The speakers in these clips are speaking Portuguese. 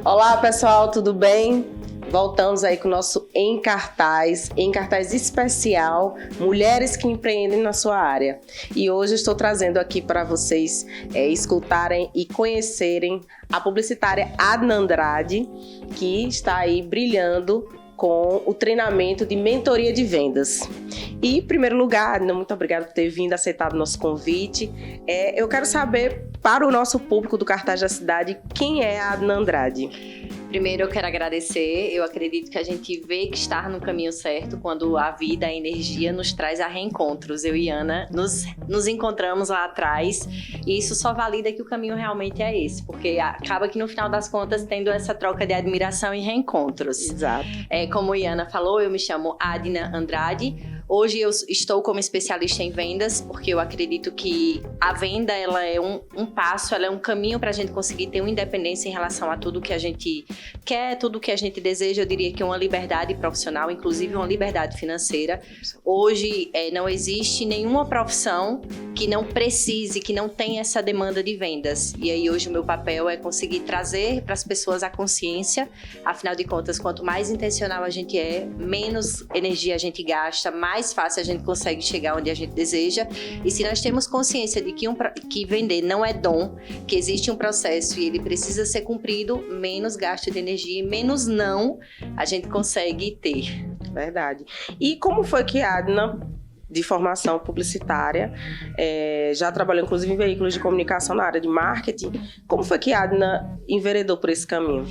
Olá, pessoal, tudo bem? Voltamos aí com o nosso Em Cartaz especial, Mulheres que Empreendem na Sua Área. E hoje eu estou trazendo aqui para vocês escutarem e conhecerem a publicitária Adna Andrade, que está aí brilhando com o treinamento de mentoria de vendas. E, em primeiro lugar, Adna, muito obrigada por ter vindo, aceitado o nosso convite. Eu quero saber, para o nosso público do Cartaz da Cidade, quem é a Adna Andrade? Primeiro, eu quero agradecer. Eu acredito que a gente vê que está no caminho certo quando a vida, a energia nos traz a reencontros. Eu e Ana nos encontramos lá atrás e isso só valida que o caminho realmente é esse, porque acaba que no final das contas tendo essa troca de admiração e reencontros. Exato. Como a Iana falou, eu me chamo Adna Andrade. Hoje eu estou como especialista em vendas, porque eu acredito que a venda ela é um passo, ela é um caminho para a gente conseguir ter uma independência em relação a tudo que a gente quer, tudo que a gente deseja. Eu diria que uma liberdade profissional, inclusive uma liberdade financeira. Hoje não existe nenhuma profissão que não precise, que não tenha essa demanda de vendas. E aí hoje o meu papel é conseguir trazer para as pessoas a consciência. Afinal de contas, quanto mais intencional a gente é, menos energia a gente gasta, mais fácil a gente consegue chegar onde a gente deseja. E se nós temos consciência de que vender não é dom, que existe um processo e ele precisa ser cumprido, menos gasto de energia e menos não a gente consegue ter. Verdade. E como foi que a Adna, de formação publicitária, já trabalhou inclusive em veículos de comunicação na área de marketing, como foi que a Adna enveredou por esse caminho?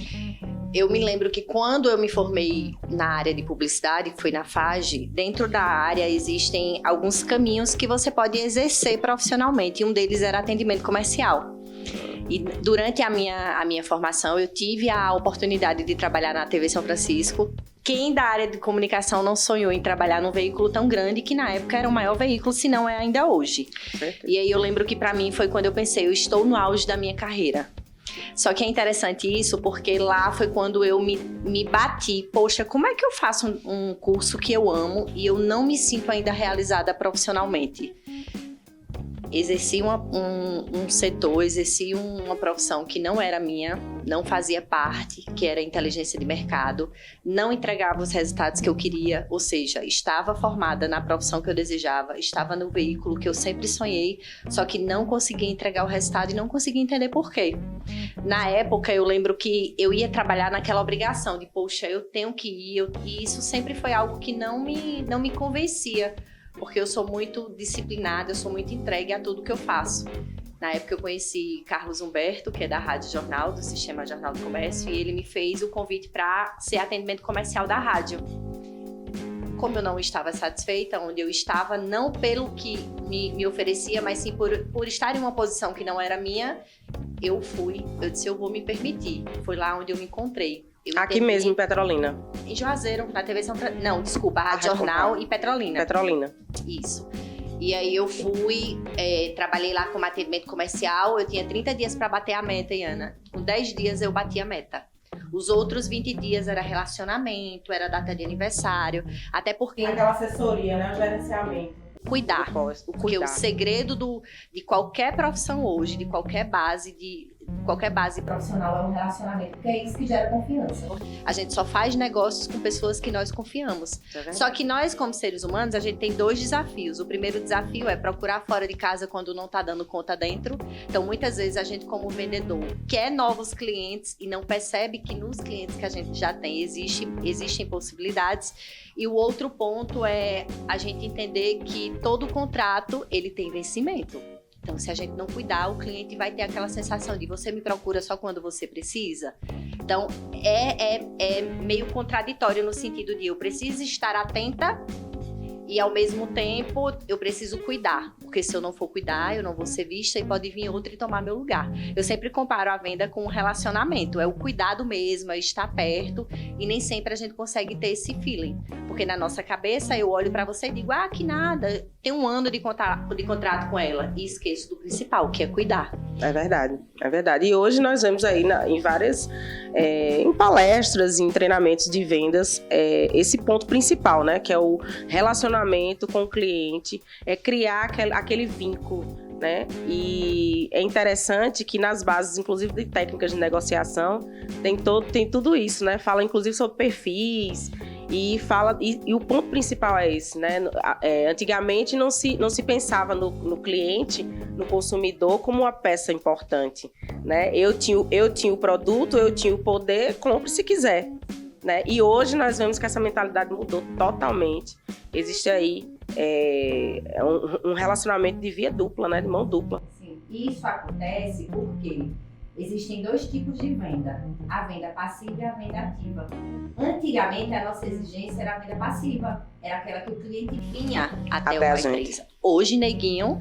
Eu me lembro que quando eu me formei na área de publicidade, que foi na FAGE, dentro da área existem alguns caminhos que você pode exercer profissionalmente, e um deles era atendimento comercial. E durante a minha formação, eu tive a oportunidade de trabalhar na TV São Francisco. Quem da área de comunicação não sonhou em trabalhar num veículo tão grande que na época era o maior veículo, se não é ainda hoje. E aí eu lembro que para mim foi quando eu pensei, eu estou no auge da minha carreira. Só que é interessante isso porque lá foi quando eu me bati. Poxa, como é que eu faço um curso que eu amo e eu não me sinto ainda realizada profissionalmente? Exerci um setor, exerci uma profissão que não era minha, não fazia parte, que era inteligência de mercado, não entregava os resultados que eu queria, ou seja, estava formada na profissão que eu desejava, estava no veículo que eu sempre sonhei, só que não conseguia entregar o resultado e não conseguia entender por quê. Na época, eu lembro que eu ia trabalhar naquela obrigação de, poxa, eu tenho que ir, e isso sempre foi algo que não me convencia, porque eu sou muito disciplinada, eu sou muito entregue a tudo que eu faço. Na época eu conheci Carlos Humberto, que é da Rádio Jornal, do Sistema Jornal do Comércio, e ele me fez o convite para ser atendimento comercial da rádio. Como eu não estava satisfeita onde eu estava, não pelo que me oferecia, mas sim por estar em uma posição que não era minha, eu disse, eu vou me permitir. Foi lá onde eu me encontrei. Aqui mesmo, em Petrolina? Em Juazeiro, na TV São Francisco. Não, desculpa, Rádio Jornal e Petrolina. Petrolina. Isso. E aí eu fui, trabalhei lá como atendimento comercial, eu tinha 30 dias para bater a meta, Iana. Com 10 dias eu bati a meta. Os outros 20 dias era relacionamento, era data de aniversário, até porque... Aquela assessoria, né? O gerenciamento. Cuidar. Porque o segredo de qualquer profissão hoje, de qualquer base profissional é um relacionamento, porque é isso que gera confiança. A gente só faz negócios com pessoas que nós confiamos. Só que nós, como seres humanos, a gente tem 2 desafios. O primeiro desafio é procurar fora de casa quando não está dando conta dentro. Então, muitas vezes, a gente, como vendedor, quer novos clientes e não percebe que nos clientes que a gente já tem existem possibilidades. E o outro ponto é a gente entender que todo contrato, ele tem vencimento. Então, se a gente não cuidar, o cliente vai ter aquela sensação de você me procura só quando você precisa. Então, é meio contraditório no sentido de eu preciso estar atenta e, ao mesmo tempo, eu preciso cuidar. Porque se eu não for cuidar, eu não vou ser vista e pode vir outra e tomar meu lugar. Eu sempre comparo a venda com um relacionamento. É o cuidado mesmo, é estar perto. E nem sempre a gente consegue ter esse feeling. Porque na nossa cabeça, eu olho pra você e digo, que nada. Tem 1 ano de contrato com ela. E esqueço do principal, que é cuidar. É verdade, é verdade. E hoje nós vemos aí em várias em palestras, em treinamentos de vendas, esse ponto principal, né? Que é o relacionamento com o cliente, é criar aquele vínculo né? E é interessante que nas bases, inclusive de técnicas de negociação, tem tudo isso, né? Fala inclusive sobre perfis e o ponto principal é esse, né? Antigamente não se pensava no cliente, no consumidor, como uma peça importante, né? Eu tinha o produto, eu tinha o poder, compre se quiser, né? E hoje nós vemos que essa mentalidade mudou totalmente. Existe aí um relacionamento de via dupla, né? De mão dupla. Sim, isso acontece porque existem 2 tipos de venda, a venda passiva e a venda ativa. Antigamente, a nossa exigência era a venda passiva, era aquela que o cliente vinha até uma empresa. Hoje, neguinho,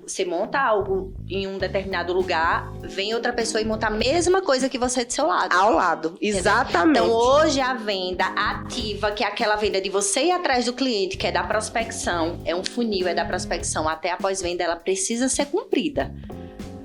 você monta algo em um determinado lugar, vem outra pessoa e monta a mesma coisa que você do seu lado. Ao lado, exatamente. Então, hoje a venda ativa, que é aquela venda de você ir atrás do cliente, que é da prospecção, é um funil, é da prospecção até a pós-venda, ela precisa ser cumprida.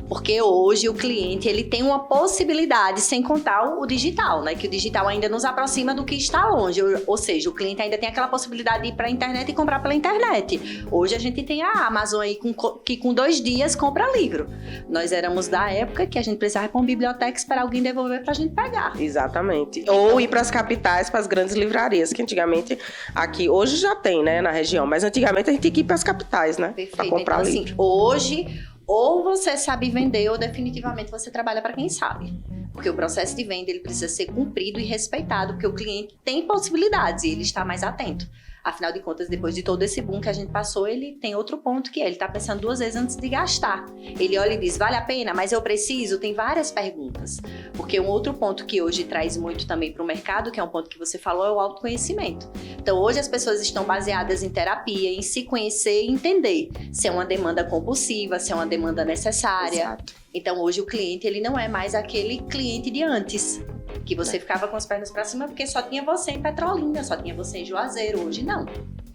Porque hoje o cliente, ele tem uma possibilidade, sem contar o digital, né? Que o digital ainda nos aproxima do que está longe. Ou seja, o cliente ainda tem aquela possibilidade de ir para a internet e comprar pela internet. Hoje a gente tem a Amazon aí que com 2 dias compra livro. Nós éramos da época que a gente precisava ir para uma biblioteca esperar alguém devolver para a gente pegar. Exatamente. Ou ir para as capitais, para as grandes livrarias, que antigamente aqui, hoje já tem, né, na região, mas antigamente a gente tinha que ir para as capitais, né? Para comprar então, livro. Assim, hoje, ou você sabe vender, ou definitivamente você trabalha para quem sabe. Porque o processo de venda ele precisa ser cumprido e respeitado, porque o cliente tem possibilidades e ele está mais atento. Afinal de contas, depois de todo esse boom que a gente passou, ele tem outro ponto que é, ele está pensando 2 vezes antes de gastar. Ele olha e diz, vale a pena? Mas eu preciso? Tem várias perguntas. Porque um outro ponto que hoje traz muito também para o mercado, que é um ponto que você falou, é o autoconhecimento. Então, hoje as pessoas estão baseadas em terapia, em se conhecer e entender se é uma demanda compulsiva, se é uma demanda necessária. Exato. Então, hoje o cliente, ele não é mais aquele cliente de antes, que você ficava com as pernas para cima porque só tinha você em Petrolina, só tinha você em Juazeiro. Hoje não.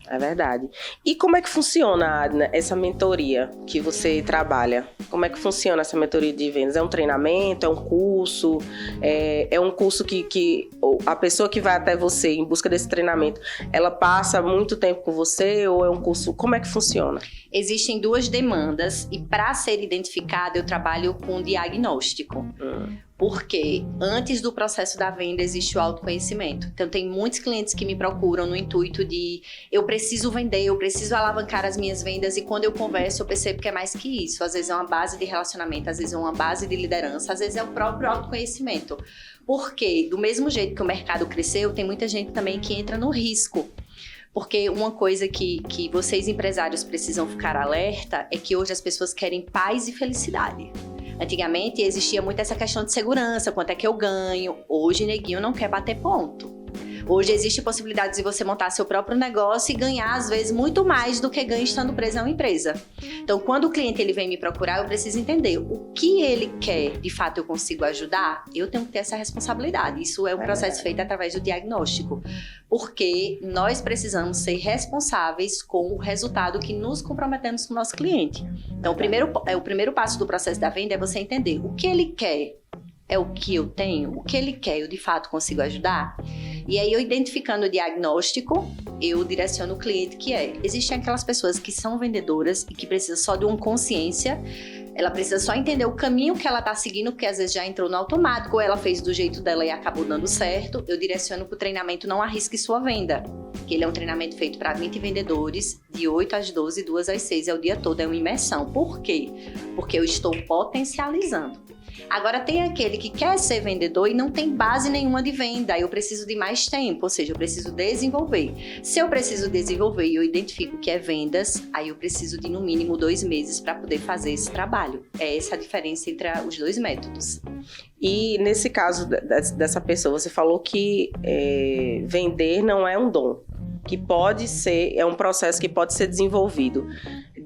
É verdade. E como é que funciona, Adna, essa mentoria que você trabalha? Como é que funciona essa mentoria de vendas? É um treinamento? É um curso? É um curso que a pessoa que vai até você em busca desse treinamento, ela passa muito tempo com você ou é um curso? Como é que funciona? Existem 2 demandas e para ser identificada eu trabalho com diagnóstico. Porque antes do processo da venda existe o autoconhecimento. Então tem muitos clientes que me procuram no intuito de eu preciso vender, eu preciso alavancar as minhas vendas e quando eu converso eu percebo que é mais que isso. Às vezes é uma base de relacionamento, às vezes é uma base de liderança, às vezes é o próprio autoconhecimento. Porque do mesmo jeito que o mercado cresceu, tem muita gente também que entra no risco. Porque uma coisa que vocês empresários precisam ficar alerta é que hoje as pessoas querem paz e felicidade. Antigamente existia muito essa questão de segurança, quanto é que eu ganho. Hoje, neguinho não quer bater ponto. Hoje existe possibilidade de você montar seu próprio negócio e ganhar, às vezes, muito mais do que ganha estando preso a uma empresa. Então, quando o cliente ele vem me procurar, eu preciso entender o que ele quer, de fato, eu consigo ajudar? Eu tenho que ter essa responsabilidade. Isso é um processo feito através do diagnóstico. Porque nós precisamos ser responsáveis com o resultado que nos comprometemos com o nosso cliente. Então, o primeiro passo do processo da venda é você entender o que ele quer. É o que eu tenho? O que ele quer, eu de fato consigo ajudar? E aí, eu identificando o diagnóstico, eu direciono o cliente que existem aquelas pessoas que são vendedoras e que precisam só de uma consciência, ela precisa só entender o caminho que ela está seguindo, porque às vezes já entrou no automático, ou ela fez do jeito dela e acabou dando certo. Eu direciono para o treinamento Não Arrisque Sua Venda, que ele é um treinamento feito para 20 vendedores, de 8 às 12, 2 às 6, é o dia todo, é uma imersão. Por quê? Porque eu estou potencializando. Agora tem aquele que quer ser vendedor e não tem base nenhuma de venda, eu preciso de mais tempo, ou seja, eu preciso desenvolver. Se eu preciso desenvolver e eu identifico que é vendas, aí eu preciso de no mínimo 2 meses para poder fazer esse trabalho. É essa a diferença entre os 2 métodos. E nesse caso dessa pessoa, você falou que vender não é um dom, que pode ser, é um processo que pode ser desenvolvido.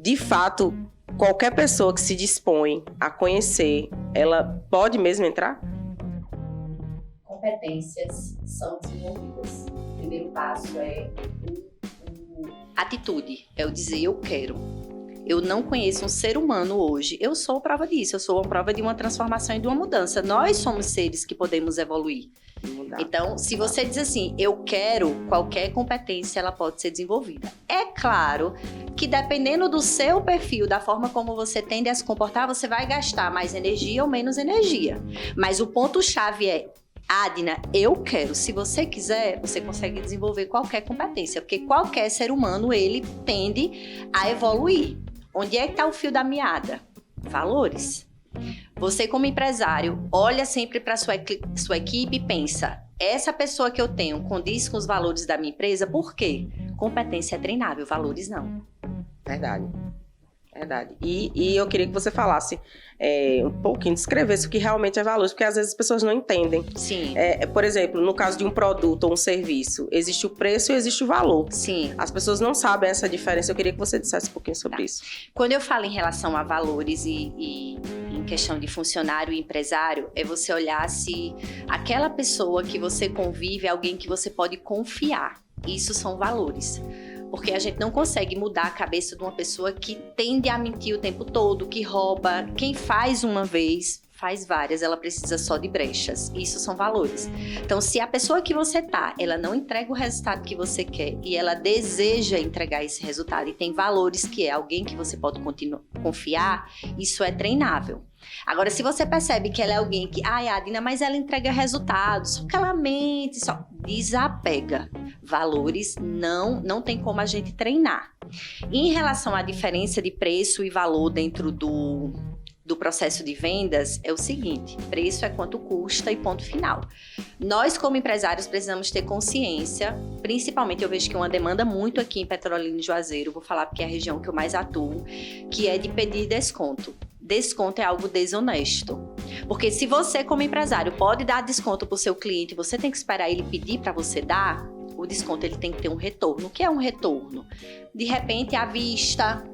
De fato, qualquer pessoa que se dispõe a conhecer, ela pode mesmo entrar? Competências são desenvolvidas. O primeiro passo é atitude, é o dizer eu quero. Eu não conheço um ser humano hoje, eu sou prova disso, eu sou uma prova de uma transformação e de uma mudança. Nós somos seres que podemos evoluir. Dá. Então, se você diz assim, eu quero, qualquer competência ela pode ser desenvolvida. É claro que dependendo do seu perfil, da forma como você tende a se comportar, você vai gastar mais energia ou menos energia. Mas o ponto-chave é, Adna, eu quero. Se você quiser, você consegue desenvolver qualquer competência, porque qualquer ser humano, ele tende a evoluir. Onde é que está o fio da meada? Valores. Você, como empresário, olha sempre para sua equipe e pensa, essa pessoa que eu tenho condiz com os valores da minha empresa, por quê? Competência é treinável, valores não. Verdade. E eu queria que você falasse um pouquinho, descrevesse o que realmente é valores, porque às vezes as pessoas não entendem. Sim. Por exemplo, no caso de um produto ou um serviço, existe o preço e existe o valor. Sim. As pessoas não sabem essa diferença. Eu queria que você dissesse um pouquinho sobre isso. Quando eu falo em relação a valores e em questão de funcionário e empresário, é você olhar se aquela pessoa que você convive é alguém que você pode confiar. Isso são valores. Porque a gente não consegue mudar a cabeça de uma pessoa que tende a mentir o tempo todo, que rouba. Quem faz uma vez, faz várias, ela precisa só de brechas. Isso são valores. Então, se a pessoa que você tá, ela não entrega o resultado que você quer e ela deseja entregar esse resultado e tem valores que é alguém que você pode confiar, isso é treinável. Agora, se você percebe que ela é alguém que, Adna, mas ela entrega resultados, só que ela mente, só desapega. Valores não tem como a gente treinar. Em relação à diferença de preço e valor dentro do processo de vendas, é o seguinte, preço é quanto custa e ponto final. Nós, como empresários, precisamos ter consciência, principalmente eu vejo que uma demanda muito aqui em Petrolina e Juazeiro, vou falar porque é a região que eu mais atuo, que é de pedir desconto. Desconto é algo desonesto. Porque se você, como empresário, pode dar desconto para o seu cliente, você tem que esperar ele pedir para você dar, o desconto ele tem que ter um retorno. O que é um retorno? De repente, à vista,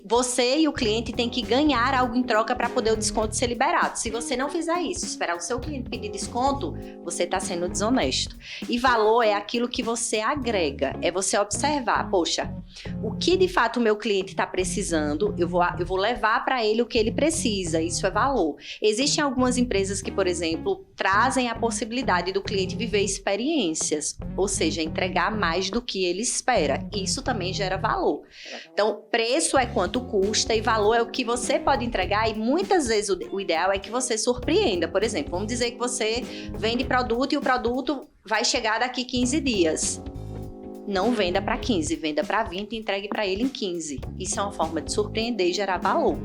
você e o cliente tem que ganhar algo em troca para poder o desconto ser liberado. Se você não fizer isso, esperar o seu cliente pedir desconto, você está sendo desonesto. E valor é aquilo que você agrega, é você observar, poxa, o que de fato o meu cliente está precisando, eu vou levar para ele o que ele precisa, isso é valor. Existem algumas empresas que, por exemplo, trazem a possibilidade do cliente viver experiências, ou seja, entregar mais do que ele espera. Isso também gera valor. Então, preço é quanto custa e valor é o que você pode entregar e muitas vezes o ideal é que você surpreenda. Por exemplo, vamos dizer que você vende produto e o produto vai chegar daqui 15 dias. Não venda para 15, venda para 20 e entregue para ele em 15. Isso é uma forma de surpreender e gerar valor.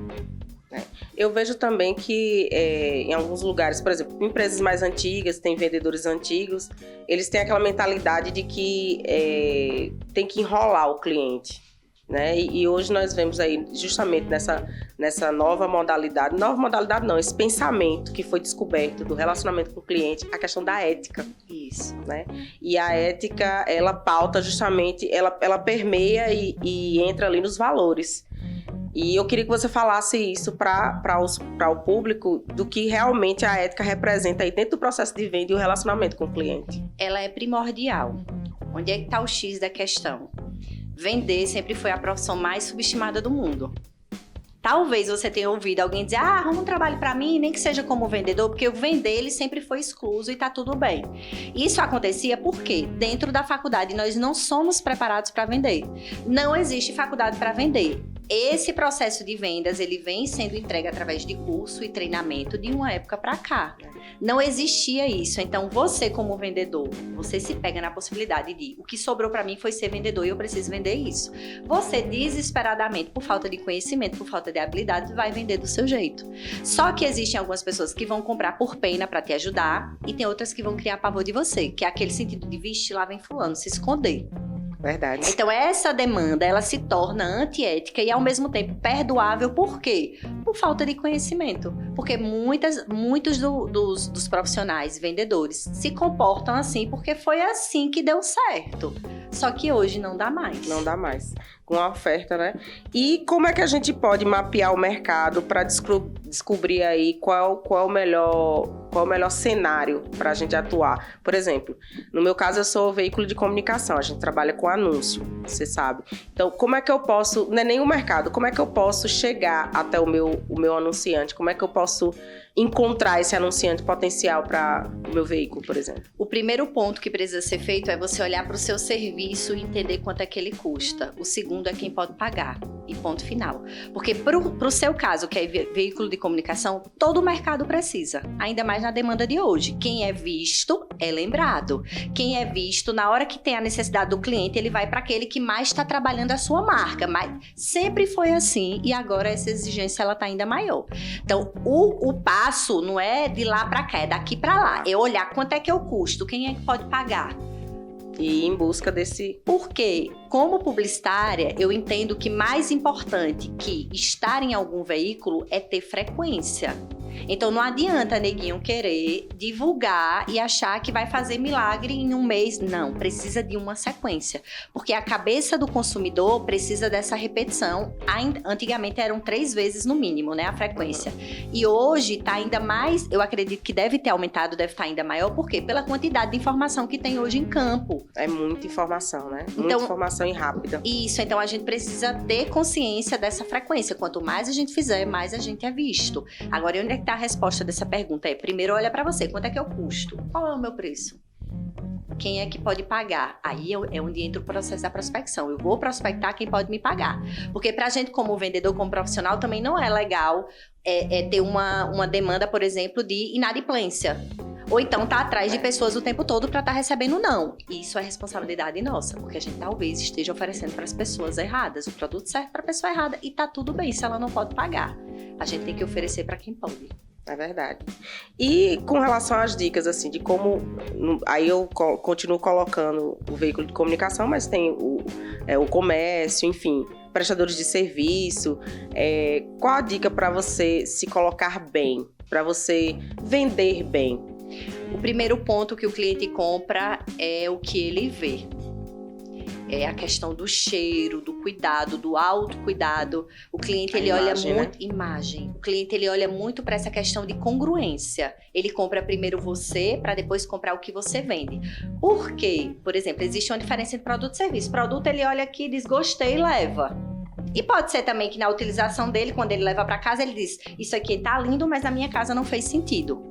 Eu vejo também que em alguns lugares, por exemplo, empresas mais antigas, tem vendedores antigos, eles têm aquela mentalidade de que tem que enrolar o cliente. Né? E hoje nós vemos aí justamente nessa nova modalidade não, esse pensamento que foi descoberto do relacionamento com o cliente, a questão da ética. Isso. Né? E a ética, ela pauta justamente, ela permeia e entra ali nos valores. E eu queria que você falasse isso para o público do que realmente a ética representa aí dentro do processo de venda e o relacionamento com o cliente. Ela é primordial. Onde é que está o X da questão? Vender sempre foi a profissão mais subestimada do mundo. Talvez você tenha ouvido alguém dizer, arruma um trabalho para mim, nem que seja como vendedor, porque o vender ele sempre foi excluso e tá tudo bem. Isso acontecia porque dentro da faculdade nós não somos preparados para vender. Não existe faculdade para vender. Esse processo de vendas, ele vem sendo entregue através de curso e treinamento de uma época para cá. Não existia isso. Então, você como vendedor, você se pega na possibilidade de o que sobrou para mim foi ser vendedor e eu preciso vender isso. Você desesperadamente, por falta de conhecimento, por falta de habilidade, vai vender do seu jeito. Só que existem algumas pessoas que vão comprar por pena para te ajudar e tem outras que vão criar pavor de você, que é aquele sentido de, vixe, lá vem fulano, se esconder. Verdade. Então, essa demanda, ela se torna antiética e, ao mesmo tempo, perdoável. Por quê? Por falta de conhecimento. Porque muitos dos profissionais vendedores se comportam assim porque foi assim que deu certo. Só que hoje não dá mais. Não dá mais. Com a oferta, né? E como é que a gente pode mapear o mercado para descobrir aí qual é o melhor cenário para a gente atuar? Por exemplo, no meu caso, eu sou veículo de comunicação, a gente trabalha com anúncio, você sabe. Então, como é que eu posso, não é nem o mercado, como é que eu posso chegar até o meu anunciante? Como é que eu posso encontrar esse anunciante potencial para o meu veículo, por exemplo? O primeiro ponto que precisa ser feito é você olhar para o seu serviço e entender quanto é que ele custa. O segundo é quem pode pagar. E ponto final. Porque para o seu caso, que é veículo de comunicação, todo o mercado precisa. Ainda mais na demanda de hoje. Quem é visto é lembrado. Quem é visto, na hora que tem a necessidade do cliente, ele vai para aquele que mais está trabalhando a sua marca. Mas sempre foi assim e agora essa exigência ela está ainda maior. Então, o passo não é de lá para cá, é daqui para lá. É olhar quanto é que eu custo, quem é que pode pagar. E ir em busca desse... Porque, como publicitária, eu entendo que mais importante que estar em algum veículo é ter frequência. Então não adianta, neguinho, querer divulgar e achar que vai fazer milagre em um mês. Não, precisa de uma sequência. Porque a cabeça do consumidor precisa dessa repetição. Antigamente eram 3 vezes no mínimo, né, a frequência. E hoje está ainda mais, eu acredito que deve ter aumentado, deve estar ainda maior. Por quê? Pela quantidade de informação que tem hoje em campo. É muita informação, né? Muita informação e rápida. Isso, então a gente precisa ter consciência dessa frequência. Quanto mais a gente fizer, mais a gente é visto. Agora, onde é que a resposta dessa pergunta? Primeiro olha para você, quanto é que eu custo? Qual é o meu preço? Quem é que pode pagar? Aí é onde entra o processo da prospecção. Eu vou prospectar quem pode me pagar. Porque pra gente como vendedor, como profissional, também não é legal ter uma demanda, por exemplo, de inadimplência. Ou então tá atrás de pessoas o tempo todo para estar recebendo não. Isso é responsabilidade nossa, porque a gente talvez esteja oferecendo para as pessoas erradas. O produto serve para a pessoa errada e tá tudo bem se ela não pode pagar. A gente tem que oferecer para quem pode. É verdade. E com relação às dicas, assim, de como... Aí eu continuo colocando o veículo de comunicação, mas tem o comércio, enfim, prestadores de serviço. Qual a dica para você se colocar bem, para você vender bem? O primeiro ponto que o cliente compra é o que ele vê. É a questão do cheiro, do cuidado, do autocuidado. O cliente, ele olha muito... Imagem. O cliente, ele olha muito para essa questão de congruência. Ele compra primeiro você, para depois comprar o que você vende. Por quê? Por exemplo, existe uma diferença entre produto e serviço. Produto, ele olha aqui, diz, gostei e leva. E pode ser também que na utilização dele, quando ele leva para casa, ele diz, isso aqui tá lindo, mas na minha casa não fez sentido.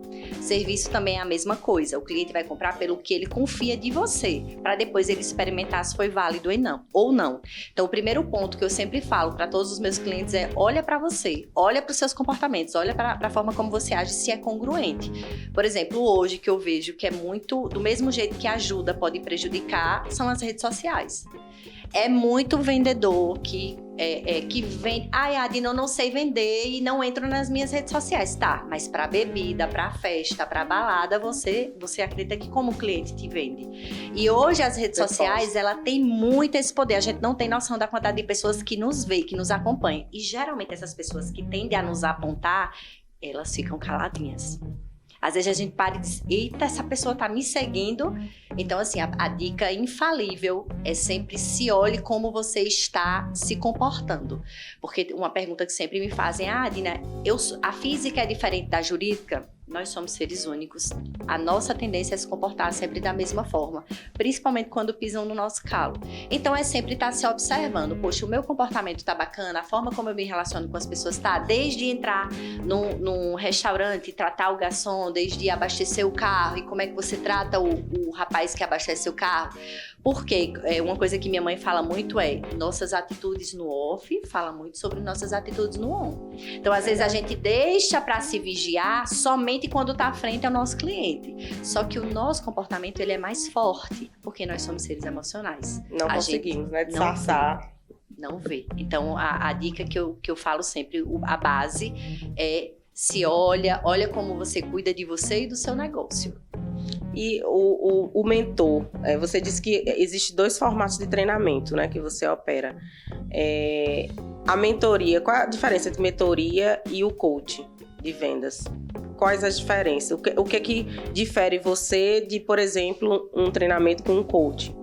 Serviço também é a mesma coisa. O cliente vai comprar pelo que ele confia de você, para depois ele experimentar se foi válido ou não. Então, o primeiro ponto que eu sempre falo para todos os meus clientes é olha para você, olha para os seus comportamentos, olha para a forma como você age, se é congruente. Por exemplo, hoje que eu vejo que é muito, do mesmo jeito que ajuda pode prejudicar, são as redes sociais. É muito vendedor que vende... Ai, Adina, eu não sei vender e não entro nas minhas redes sociais. Tá, mas para bebida, para festa, para balada, você acredita que como cliente te vende. E hoje as redes sociais, ela tem muito esse poder. A gente não tem noção da quantidade de pessoas que nos vê, que nos acompanham. E geralmente essas pessoas que tendem a nos apontar, elas ficam caladinhas. Às vezes a gente para e diz, eita, essa pessoa tá me seguindo. Então, assim, a dica infalível é sempre se olhe como você está se comportando. Porque uma pergunta que sempre me fazem, Adina, a física é diferente da jurídica? Nós somos seres únicos. A nossa tendência é se comportar sempre da mesma forma, principalmente quando pisam no nosso calo. Então é sempre estar se observando. Poxa, o meu comportamento tá bacana, a forma como eu me relaciono com as pessoas tá, desde entrar num restaurante e tratar o garçom, desde abastecer o carro e como é que você trata o rapaz que abastece o carro. Porque uma coisa que minha mãe fala muito é nossas atitudes no off, fala muito sobre nossas atitudes no on. Então, às vezes, a gente deixa para se vigiar somente quando está à frente ao nosso cliente. Só que o nosso comportamento ele é mais forte, porque nós somos seres emocionais. Não conseguimos, né? Disfarçar. Não vê. Então, a dica que eu falo sempre, a base é se olha como você cuida de você e do seu negócio. E o mentor, você disse que existem 2 formatos de treinamento, né, que você opera. A mentoria, qual a diferença entre mentoria e o coach de vendas? Quais as diferenças? O que é que difere você de, por exemplo, um treinamento com um coach?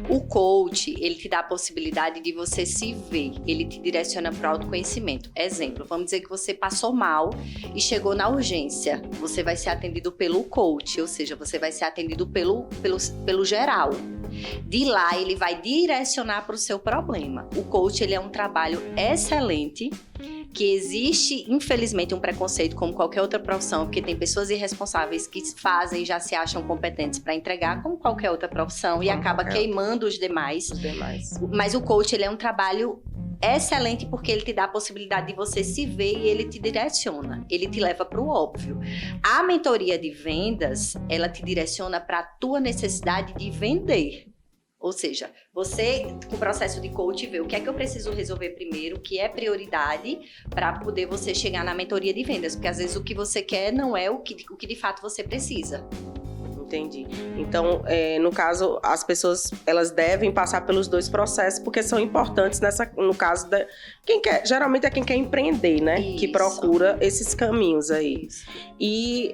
O coach, ele te dá a possibilidade de você se ver, ele te direciona para o autoconhecimento. Exemplo, vamos dizer que você passou mal e chegou na urgência. Você vai ser atendido pelo coach, ou seja, você vai ser atendido pelo geral. De lá, ele vai direcionar para o seu problema. O coach, ele é um trabalho excelente, que existe, infelizmente, um preconceito como qualquer outra profissão, porque tem pessoas irresponsáveis que fazem e já se acham competentes para entregar, como qualquer outra profissão, e acaba queimando os demais. Mas o coach, ele é um trabalho excelente porque ele te dá a possibilidade de você se ver e ele te direciona, ele te leva para o óbvio. A mentoria de vendas, ela te direciona para a tua necessidade de vender. Ou seja, você, com o processo de coach, vê o que é que eu preciso resolver primeiro, o que é prioridade, para poder você chegar na mentoria de vendas. Porque às vezes o que você quer não é o que de fato você precisa. Entendi. Então, no caso, as pessoas, elas devem passar pelos dois processos, porque são importantes no caso da... geralmente é quem quer empreender, né? Isso. Que procura esses caminhos aí. Isso. E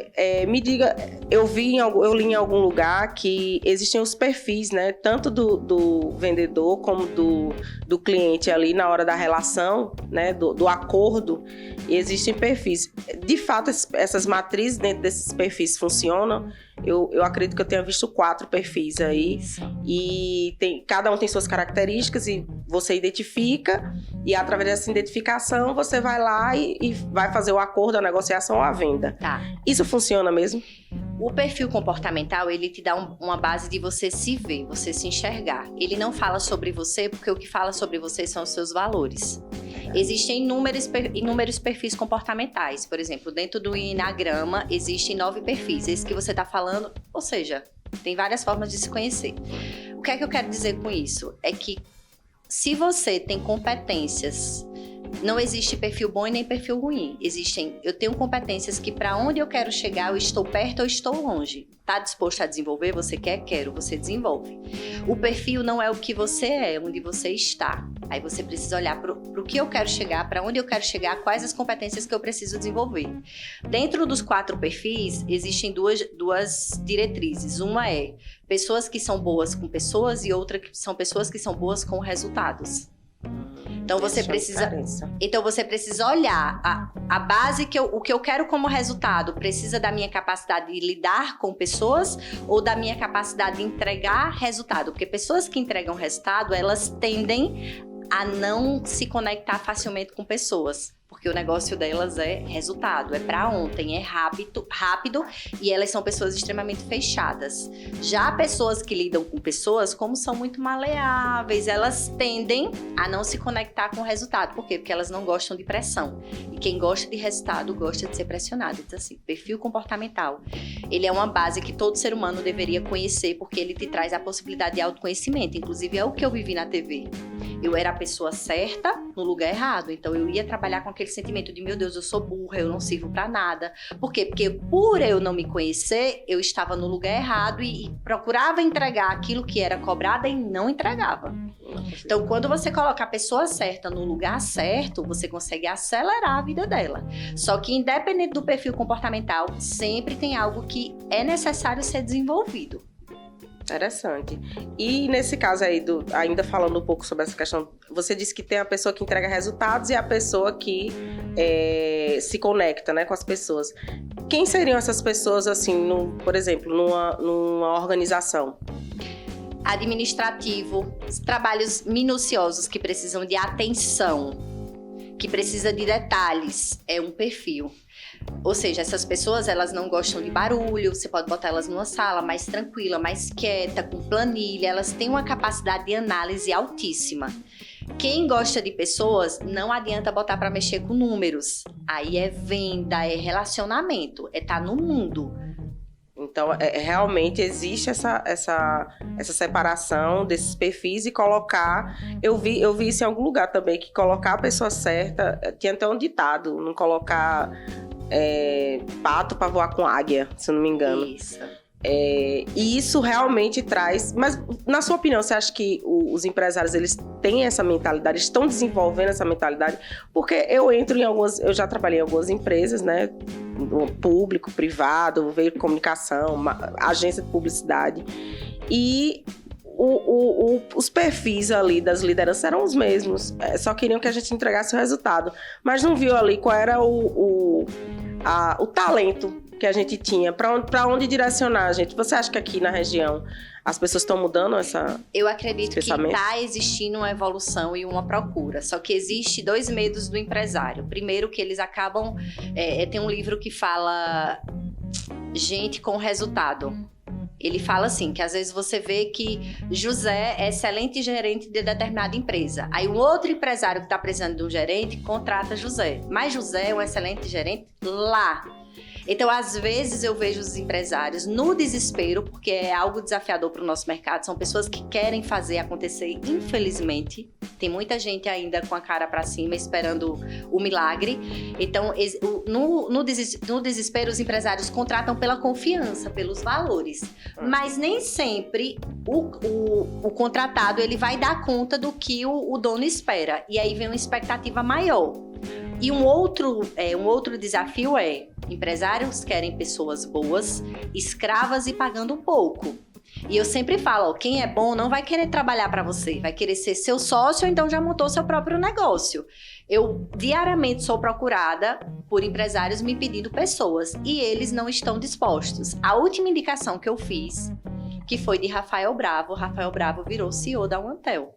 me diga, eu li em algum lugar que existem os perfis, né? Tanto do vendedor como do cliente ali na hora da relação, né? Do acordo. E existem perfis. De fato, essas matrizes dentro desses perfis funcionam. Eu acredito que eu tenha visto 4 perfis aí. Isso. E cada um tem suas características e você identifica. E através dessa identificação, você vai lá e vai fazer o acordo, a negociação ou a venda. Tá. Isso funciona mesmo? O perfil comportamental, ele te dá uma base de você se ver, você se enxergar. Ele não fala sobre você, porque o que fala sobre você são os seus valores. Existem inúmeros perfis comportamentais. Por exemplo, dentro do Enagrama, existem 9 perfis. Esse que você está falando, ou seja, tem várias formas de se conhecer. O que é que eu quero dizer com isso? É que se você tem competências, não existe perfil bom e nem perfil ruim. Eu tenho competências que para onde eu quero chegar, eu estou perto ou estou longe. Tá disposto a desenvolver? Você quer? Quero. Você desenvolve. O perfil não é o que você é onde você está. Aí você precisa olhar para o que eu quero chegar, para onde eu quero chegar, quais as competências que eu preciso desenvolver. Dentro dos 4 perfis, existem duas diretrizes. Uma é pessoas que são boas com pessoas e outra que são pessoas que são boas com resultados. Então você precisa olhar a base o que eu quero como resultado precisa da minha capacidade de lidar com pessoas ou da minha capacidade de entregar resultado, porque pessoas que entregam resultado, elas tendem a não se conectar facilmente com pessoas, porque o negócio delas é resultado, é para ontem, é rápido e elas são pessoas extremamente fechadas. Já pessoas que lidam com pessoas, como são muito maleáveis, elas tendem a não se conectar com o resultado. Por quê? Porque elas não gostam de pressão. E quem gosta de resultado gosta de ser pressionado. Então, assim, perfil comportamental, ele é uma base que todo ser humano deveria conhecer, porque ele te traz a possibilidade de autoconhecimento. Inclusive, é o que eu vivi na TV. Eu era a pessoa certa no lugar errado. Então, eu ia trabalhar com aquele sentimento de, meu Deus, eu sou burra, eu não sirvo pra nada. Por quê? Porque por eu não me conhecer, eu estava no lugar errado e procurava entregar aquilo que era cobrado e não entregava. Então, quando você coloca a pessoa certa no lugar certo, você consegue acelerar a vida dela. Só que, independente do perfil comportamental, sempre tem algo que é necessário ser desenvolvido. Interessante. E nesse caso aí, ainda falando um pouco sobre essa questão, você disse que tem a pessoa que entrega resultados e a pessoa que se conecta, né, com as pessoas. Quem seriam essas pessoas, assim, por exemplo, numa organização? Administrativo, trabalhos minuciosos que precisam de atenção, que precisa de detalhes, é um perfil. Ou seja, essas pessoas, elas não gostam de barulho, você pode botar elas numa sala mais tranquila, mais quieta, com planilha, elas têm uma capacidade de análise altíssima. Quem gosta de pessoas, não adianta botar para mexer com números. Aí é venda, é relacionamento, é estar no mundo. Então, realmente existe essa separação desses perfis e colocar... Eu vi isso em algum lugar também, que colocar a pessoa certa... Tinha até um ditado, não colocar pato para voar com águia, se eu não me engano. Isso. E isso realmente traz... Mas, na sua opinião, você acha que os empresários, eles têm essa mentalidade, estão desenvolvendo essa mentalidade? Porque eu já trabalhei em algumas empresas, né? Público, privado, veículo de comunicação, agência de publicidade. E os perfis ali das lideranças eram os mesmos, só queriam que a gente entregasse o resultado, mas não viu ali qual era o talento que a gente tinha, para onde direcionar a gente. Você acha que aqui na região as pessoas estão mudando essa... Eu acredito que está existindo uma evolução e uma procura. Só que existe 2 medos do empresário. Primeiro, que eles acabam... tem um livro que fala Gente com Resultado. Ele fala assim, que às vezes você vê que José é excelente gerente de determinada empresa. Aí um outro empresário que está precisando de um gerente contrata José. Mas José é um excelente gerente lá. Então, às vezes, eu vejo os empresários no desespero, porque é algo desafiador para o nosso mercado. São pessoas que querem fazer acontecer, infelizmente. Tem muita gente ainda com a cara para cima, esperando o milagre. Então, no desespero, os empresários contratam pela confiança, pelos valores. Mas nem sempre o contratado ele vai dar conta do que o dono espera. E aí vem uma expectativa maior. E um outro desafio empresários querem pessoas boas, escravas e pagando pouco. E eu sempre falo, quem é bom não vai querer trabalhar para você, vai querer ser seu sócio ou então já montou seu próprio negócio. Eu diariamente sou procurada por empresários me pedindo pessoas e eles não estão dispostos. A última indicação que eu fiz, que foi de Rafael Bravo virou CEO da Antel.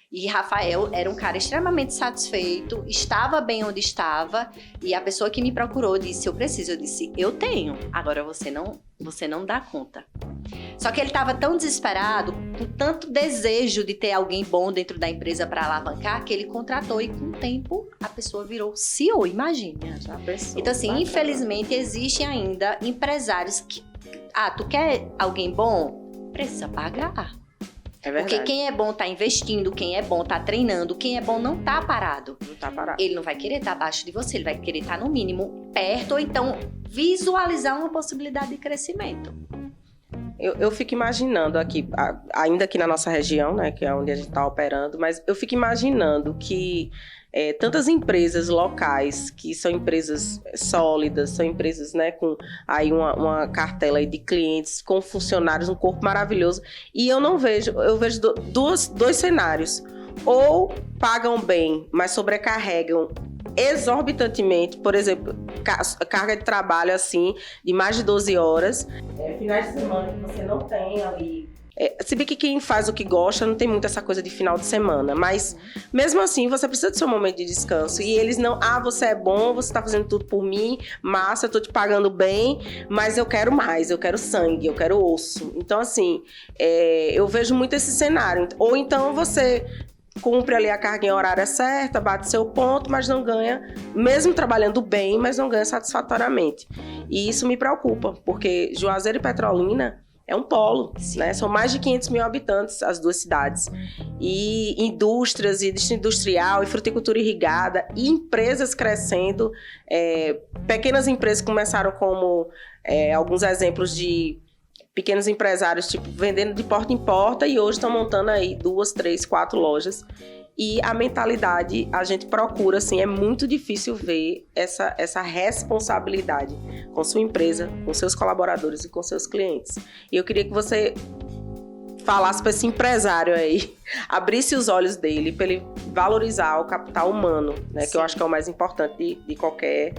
E Rafael era um cara extremamente satisfeito, estava bem onde estava, e a pessoa que me procurou disse, eu preciso, eu disse, eu tenho, agora você não dá conta. Só que ele estava tão desesperado, com tanto desejo de ter alguém bom dentro da empresa para alavancar, que ele contratou e com o tempo a pessoa virou CEO, imagina. Então assim, infelizmente existem ainda empresários que, tu quer alguém bom? Precisa pagar. É verdade. Porque quem é bom tá investindo, quem é bom tá treinando, quem é bom não tá parado. Não tá parado. Ele não vai querer estar abaixo de você, ele vai querer estar no mínimo perto ou então visualizar uma possibilidade de crescimento. Eu fico imaginando aqui, ainda aqui na nossa região, né, que é onde a gente está operando, mas eu fico imaginando que tantas empresas locais, que são empresas sólidas, são empresas, né, com aí uma cartela aí de clientes, com funcionários, um corpo maravilhoso, e eu vejo dois cenários. Ou pagam bem, mas sobrecarregam exorbitantemente, por exemplo, carga de trabalho assim, de mais de 12 horas. Finais de semana que você não tem ali. Se bem que quem faz o que gosta não tem muito essa coisa de final de semana, mas mesmo assim você precisa do seu momento de descanso. E eles não, você é bom, você tá fazendo tudo por mim, massa, eu tô te pagando bem, mas eu quero mais, eu quero sangue, eu quero osso. Então assim, eu vejo muito esse cenário. Ou então você cumpre ali a carga em horária certa, bate seu ponto, mas não ganha, mesmo trabalhando bem, mas não ganha satisfatoriamente. E isso me preocupa, porque Juazeiro e Petrolina é um polo, né? São mais de 500 mil habitantes as duas cidades. E indústrias, e indústria industrial, e fruticultura irrigada, e empresas crescendo. Pequenas empresas começaram como alguns exemplos de pequenos empresários, tipo, vendendo de porta em porta, e hoje estão montando aí 2, 3, 4 lojas. E a mentalidade, a gente procura, assim, é muito difícil ver essa responsabilidade com sua empresa, com seus colaboradores e com seus clientes. E eu queria que você falasse para esse empresário aí, abrisse os olhos dele, para ele valorizar o capital humano, né? Que eu acho que é o mais importante de qualquer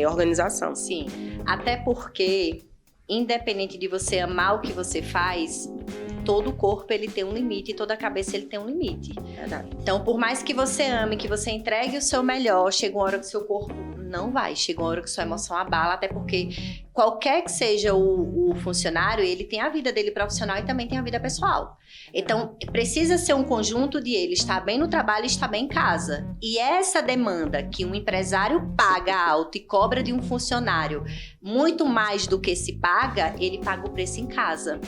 organização. Sim, até porque, independente de você amar o que você faz, todo o corpo ele tem um limite e toda a cabeça ele tem um limite. Verdade. Então, por mais que você ame, que você entregue o seu melhor, chega uma hora que o seu corpo não vai, chega uma hora que sua emoção abala, até porque qualquer que seja o funcionário, ele tem a vida dele profissional e também tem a vida pessoal. Então, precisa ser um conjunto de ele estar bem no trabalho e estar bem em casa. E essa demanda que um empresário paga alto e cobra de um funcionário muito mais do que se paga, ele paga o preço em casa.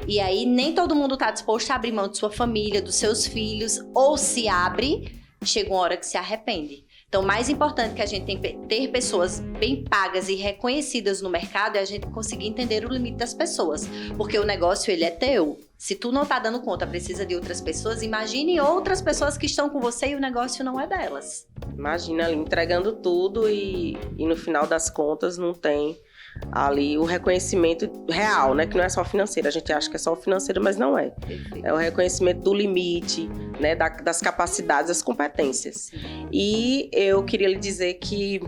E aí, nem todo mundo está disposto a abrir mão de sua família, dos seus filhos, ou se abre, chega uma hora que se arrepende. Então, o mais importante que a gente tem que ter pessoas bem pagas e reconhecidas no mercado é a gente conseguir entender o limite das pessoas. Porque o negócio, ele é teu. Se tu não tá dando conta, precisa de outras pessoas, imagine outras pessoas que estão com você e o negócio não é delas. Imagina ali, entregando tudo e no final das contas não tem ali o reconhecimento real, né? Que não é só financeiro. A gente acha que é só o financeiro, mas não é. É o reconhecimento do limite, né? Das capacidades, das competências. E eu queria lhe dizer que,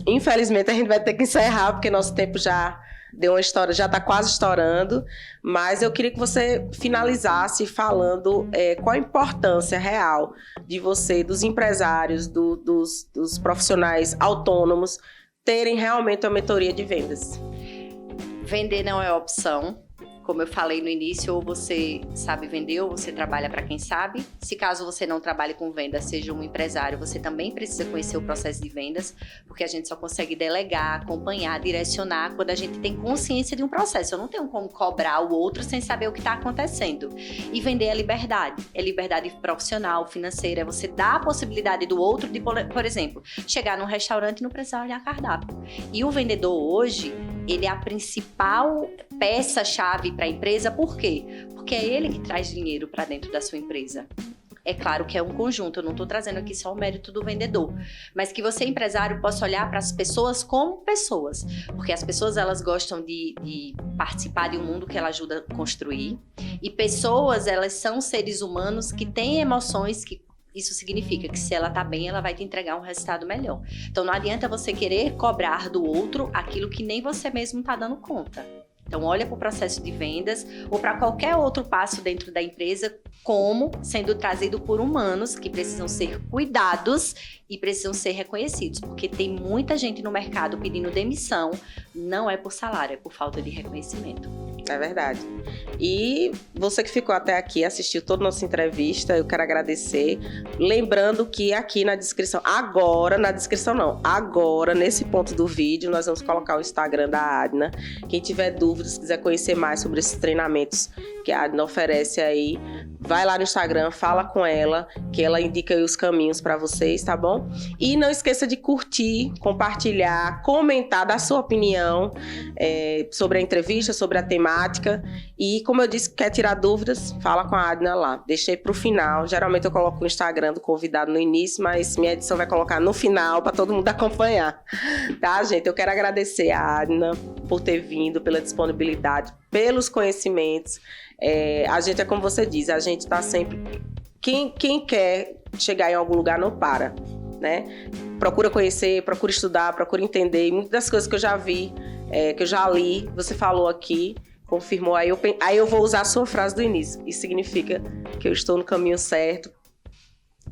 infelizmente, a gente vai ter que encerrar, porque nosso tempo já deu uma história, já está quase estourando, mas eu queria que você finalizasse falando qual a importância real de você, dos empresários, dos profissionais autônomos, terem realmente uma mentoria de vendas. Vender não é opção. Como eu falei no início, ou você sabe vender ou você trabalha para quem sabe. Se caso você não trabalhe com vendas, seja um empresário, você também precisa conhecer o processo de vendas, porque a gente só consegue delegar, acompanhar, direcionar quando a gente tem consciência de um processo. Eu não tenho como cobrar o outro sem saber o que está acontecendo. E vender é liberdade profissional, financeira, é você dar a possibilidade do outro de, por exemplo, chegar num restaurante e não precisar olhar cardápio. E o vendedor hoje, ele é a principal peça-chave para a empresa. Por quê? Porque é ele que traz dinheiro para dentro da sua empresa. É claro que é um conjunto, eu não estou trazendo aqui só o mérito do vendedor, mas que você, empresário, possa olhar para as pessoas como pessoas, porque as pessoas, elas gostam de participar de um mundo que ela ajuda a construir, e pessoas, elas são seres humanos que têm emoções, que isso significa que se ela tá bem, ela vai te entregar um resultado melhor. Então não adianta você querer cobrar do outro aquilo que nem você mesmo tá dando conta. Então olha para o processo de vendas ou para qualquer outro passo dentro da empresa como sendo trazido por humanos que precisam ser cuidados e precisam ser reconhecidos, porque tem muita gente no mercado pedindo demissão, não é por salário, é por falta de reconhecimento. É verdade. E você que ficou até aqui, assistiu toda a nossa entrevista, eu quero agradecer. Lembrando que aqui na descrição, agora, nesse ponto do vídeo, nós vamos colocar o Instagram da Adna. Quem tiver dúvidas, quiser conhecer mais sobre esses treinamentos que a Adna oferece aí, vai lá no Instagram, fala com ela, que ela indica aí os caminhos para vocês, tá bom? E não esqueça de curtir, compartilhar, comentar, dar sua opinião sobre a entrevista, sobre a temática. E como eu disse, quer tirar dúvidas, fala com a Adna lá. Deixei pro final. Geralmente eu coloco o Instagram do convidado no início, mas minha edição vai colocar no final para todo mundo acompanhar. Tá, gente? Eu quero agradecer a Adna por ter vindo, pela disponibilidade, pelos conhecimentos. A gente é como você diz, a gente tá sempre... Quem quer chegar em algum lugar não para, né? Procura conhecer, procura estudar, procura entender. E muitas das coisas que eu já vi, que eu já li, você falou aqui, confirmou. Aí eu vou usar a sua frase do início. Isso significa que eu estou no caminho certo.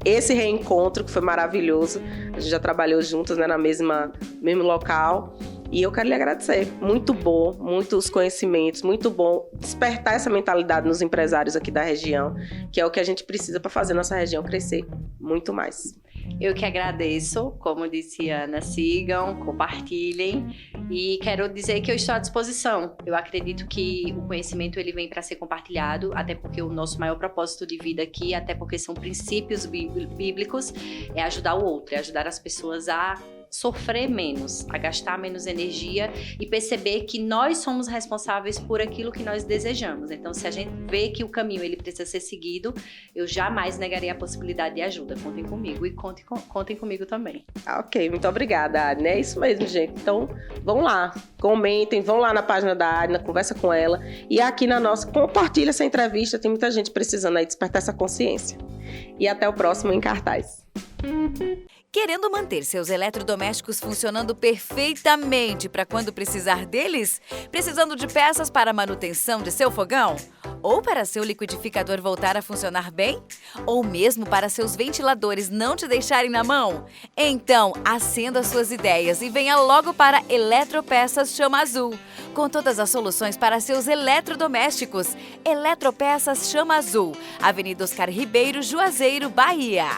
Esse reencontro que foi maravilhoso, a gente já trabalhou juntos, né, mesmo local. E eu quero lhe agradecer. Muito bom, muitos conhecimentos, muito bom despertar essa mentalidade nos empresários aqui da região, que é o que a gente precisa para fazer nossa região crescer muito mais. Eu que agradeço, como disse Ana, sigam, compartilhem e quero dizer que eu estou à disposição. Eu acredito que o conhecimento ele vem para ser compartilhado, até porque o nosso maior propósito de vida aqui, até porque são princípios bíblicos, é ajudar o outro, é ajudar as pessoas a sofrer menos, a gastar menos energia e perceber que nós somos responsáveis por aquilo que nós desejamos. Então, se a gente vê que o caminho ele precisa ser seguido, eu jamais negarei a possibilidade de ajuda. Contem comigo e contem comigo também. Ok, muito obrigada, Adna. É isso mesmo, gente. Então, vão lá, comentem, vão lá na página da Adna, conversa com ela. E aqui na nossa, compartilha essa entrevista. Tem muita gente precisando aí despertar essa consciência. E até o próximo Em Cartaz. Querendo manter seus eletrodomésticos funcionando perfeitamente para quando precisar deles? Precisando de peças para a manutenção de seu fogão? Ou para seu liquidificador voltar a funcionar bem? Ou mesmo para seus ventiladores não te deixarem na mão? Então, acenda suas ideias e venha logo para Eletropeças Chama Azul, com todas as soluções para seus eletrodomésticos. Eletropeças Chama Azul, Avenida Oscar Ribeiro, Juazeiro, Bahia.